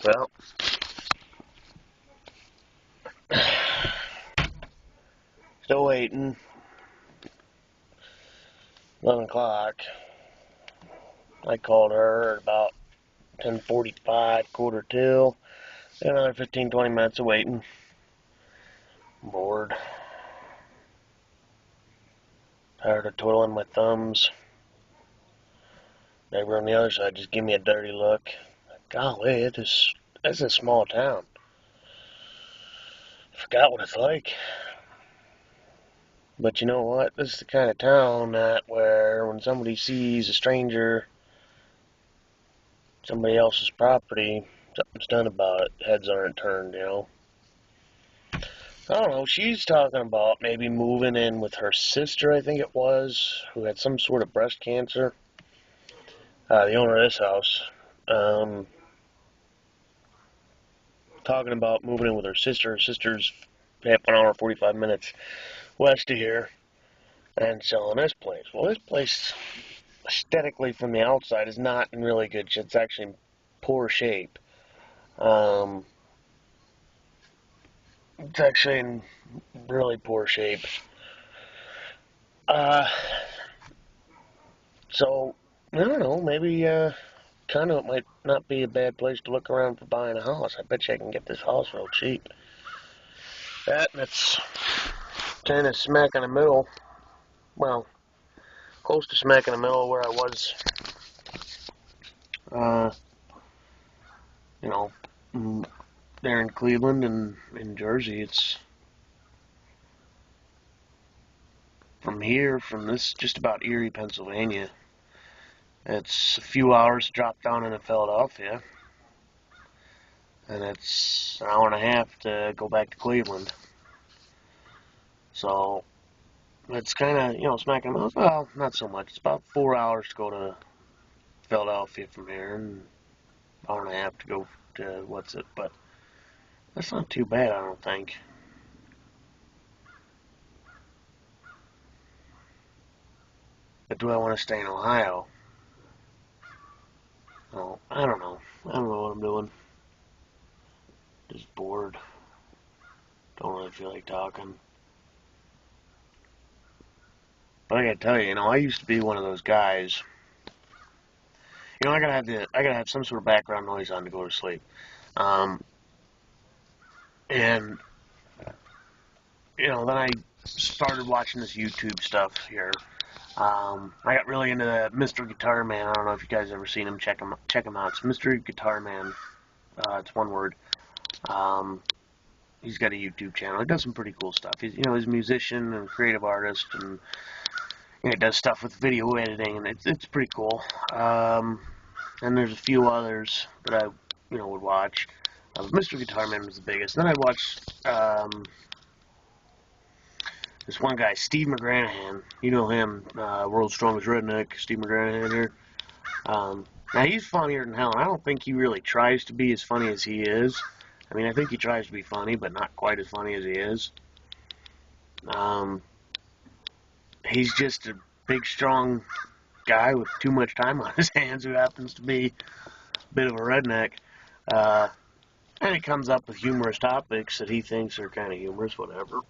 Well, still waiting. 11 o'clock. I called her at about 10:45, quarter till. Another 15-20 minutes of waiting. I'm bored. Tired of twiddling my thumbs. Neighbor on the other side just give me a dirty look. Golly, it's a small town. Forgot what it's like. But you know what? This is the kind of town that where when somebody sees a stranger, somebody else's property, something's done about it. Heads aren't turned, you know. I don't know. She's talking about maybe moving in with her sister, I think it was, who had some sort of breast cancer. The owner of this house. Talking about moving in with her sister. Her sister's half an hour, 45 minutes west of here, and selling this place. Well, this place, aesthetically from the outside, is not in really good shape. It's actually in poor shape. It's actually in really poor shape. So, I don't know, maybe, kind of might not be a bad place to look around for buying a house. I bet you I can get this house real cheap. That, and it's kind of smack in the middle. Well, close to smack in the middle where I was, you know, there in Cleveland and in Jersey. It's from here, from this, just about Erie, Pennsylvania. It's a few hours to drop down into Philadelphia, and it's an hour and a half to go back to Cleveland. So it's kind of, you know, smacking them out. Well, not so much. It's about 4 hours to go to Philadelphia from here, and an hour and a half to go to but that's not too bad, I don't think. But do I want to stay in Ohio? Oh, I don't know. I don't know what I'm doing. Just bored. Don't really feel like talking. But I gotta tell you, I used to be one of those guys. I gotta have some sort of background noise on to go to sleep. And then I started watching this YouTube stuff here. I got really into the Mr. Guitar Man. I don't know if you guys ever seen him. Check him out. It's Mr. Guitar Man. It's one word. He's got a YouTube channel. He does some pretty cool stuff. He's a musician and creative artist, and he does stuff with video editing, and it's pretty cool. And there's a few others that I would watch. Mr. Guitar Man was the biggest. Then I watched this one guy, Steve McGranahan. You know him, World's Strongest Redneck, Steve McGranahan here. Now, he's funnier than hell, and I don't think he really tries to be as funny as he is. I mean, I think he tries to be funny, but not quite as funny as he is. He's just a big, strong guy with too much time on his hands who happens to be a bit of a redneck. And he comes up with humorous topics that he thinks are kind of humorous, whatever.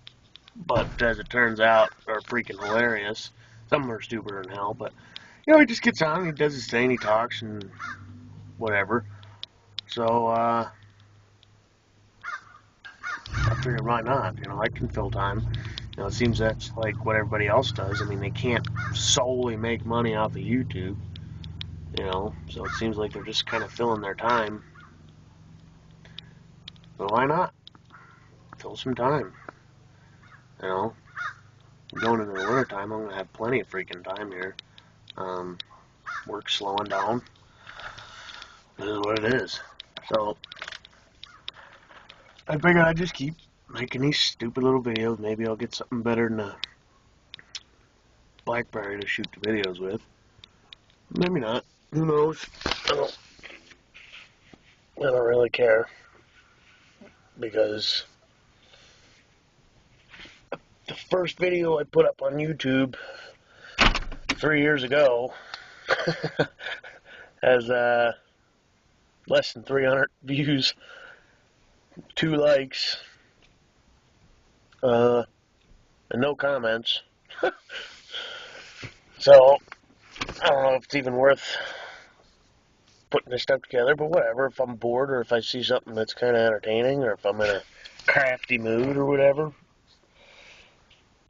But as it turns out, are freaking hilarious. Some of them are stupider than hell, but he just gets on, he does his thing, he talks and whatever. So I figured, why not? I can fill time. It seems that's like what everybody else does. I mean, they can't solely make money off of YouTube. So it seems like they're just kind of filling their time. So why not? Fill some time. Going into the winter time, I'm going to have plenty of freaking time here. Work's slowing down. This is what it is. So, I figured I'd just keep making these stupid little videos. Maybe I'll get something better than a BlackBerry to shoot the videos with. Maybe not. Who knows? I don't really care. Because the first video I put up on YouTube 3 years ago has less than 300 views, 2 likes, and no comments. So, I don't know if it's even worth putting this stuff together, but whatever. If I'm bored, or if I see something that's kind of entertaining, or if I'm in a crafty mood or whatever,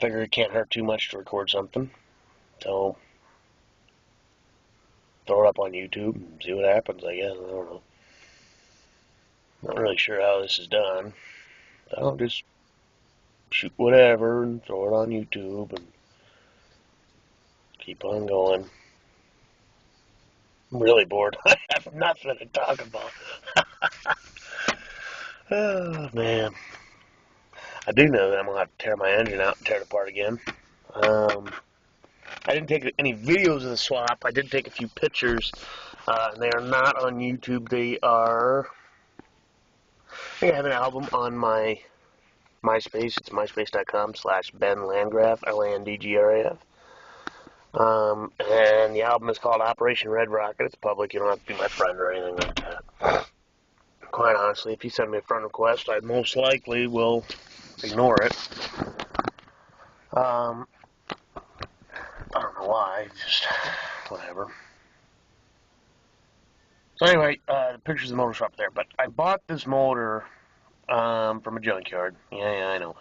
figure it can't hurt too much to record something. So, throw it up on YouTube and see what happens, I guess. I don't know. Not really sure how this is done. I'll just shoot whatever and throw it on YouTube and keep on going. I'm really bored. I have nothing to talk about. Oh, man. I do know that I'm going to have to tear my engine out and tear it apart again. I didn't take any videos of the swap. I did take a few pictures. They are not on YouTube. They are... I have an album on my MySpace. It's myspace.com/BenLandgraf, LandGraf. And the album is called Operation Red Rocket. It's public. You don't have to be my friend or anything like that. Quite honestly, if you send me a friend request, I most likely will ignore it. I don't know why. Just whatever. So anyway, the pictures of the motor shop there. But I bought this motor from a junkyard. Yeah, I know.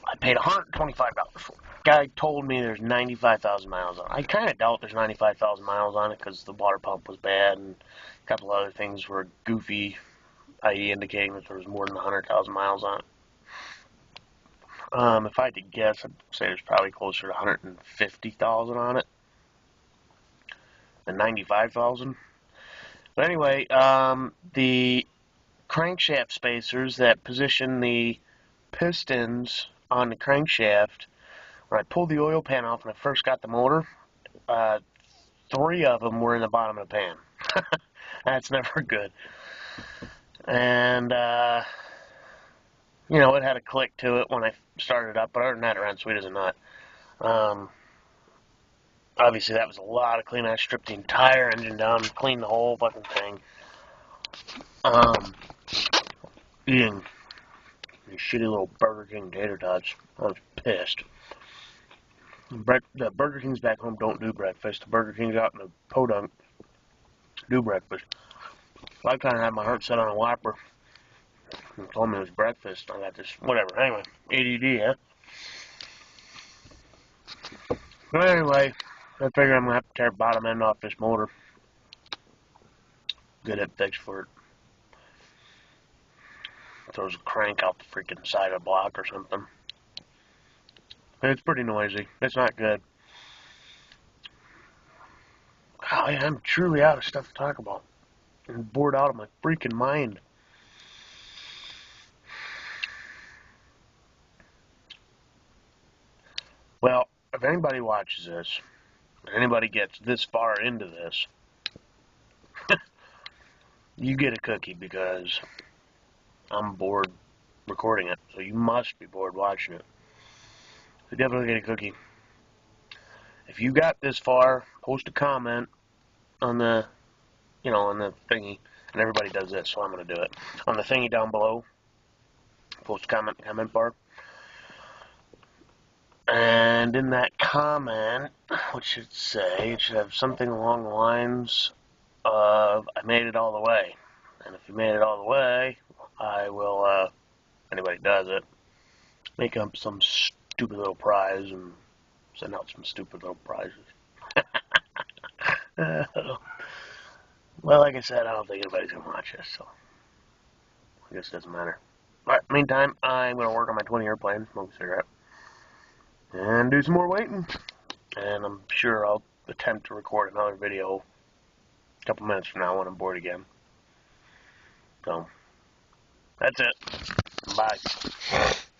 I paid $125 for it. Guy told me there's 95,000 miles on it. I kind of doubt there's 95,000 miles on it because the water pump was bad and a couple other things were goofy, i.e. indicating that there was more than 100,000 miles on it. If I had to guess, I'd say there's probably closer to 150,000 on it than 95,000. But anyway, the crankshaft spacers that position the pistons on the crankshaft, when I pulled the oil pan off when I first got the motor, 3 of them were in the bottom of the pan. That's never good. And, you know, it had a click to it when I started up, but other than that, it ran sweet as a nut. Obviously, that was a lot of cleaning. I stripped the entire engine down and cleaned the whole fucking thing. Eating these shitty little Burger King tater tots. I was pissed. The Burger Kings back home don't do breakfast. The Burger Kings out in the podunk do breakfast. So I kind of had my heart set on a Whopper. And told me it was breakfast. I got this, whatever. Anyway, ADD, huh? But anyway, I figure I'm going to have to tear the bottom end off this motor. Get it fixed for it. Throws a crank out the freaking side of the block or something. It's pretty noisy. It's not good. Golly, I'm truly out of stuff to talk about. I'm bored out of my freaking mind. Well, if anybody watches this, if anybody gets this far into this, you get a cookie because I'm bored recording it. So you must be bored watching it. So definitely get a cookie. If you got this far, post a comment on the, on the thingy. And everybody does this, so I'm going to do it. On the thingy down below, post a comment in the comment bar. And in that comment, what should it say? It should have something along the lines of, I made it all the way. And if you made it all the way, I will, anybody does it, make up some stupid little prize and send out some stupid little prizes. Well, like I said, I don't think anybody's going to watch this, so I guess it doesn't matter. Alright, meantime, I'm going to work on my 20 airplane, smoke a cigarette, and do some more waiting. And I'm sure I'll attempt to record another video a couple minutes from now when I'm bored again. So, that's it. Bye.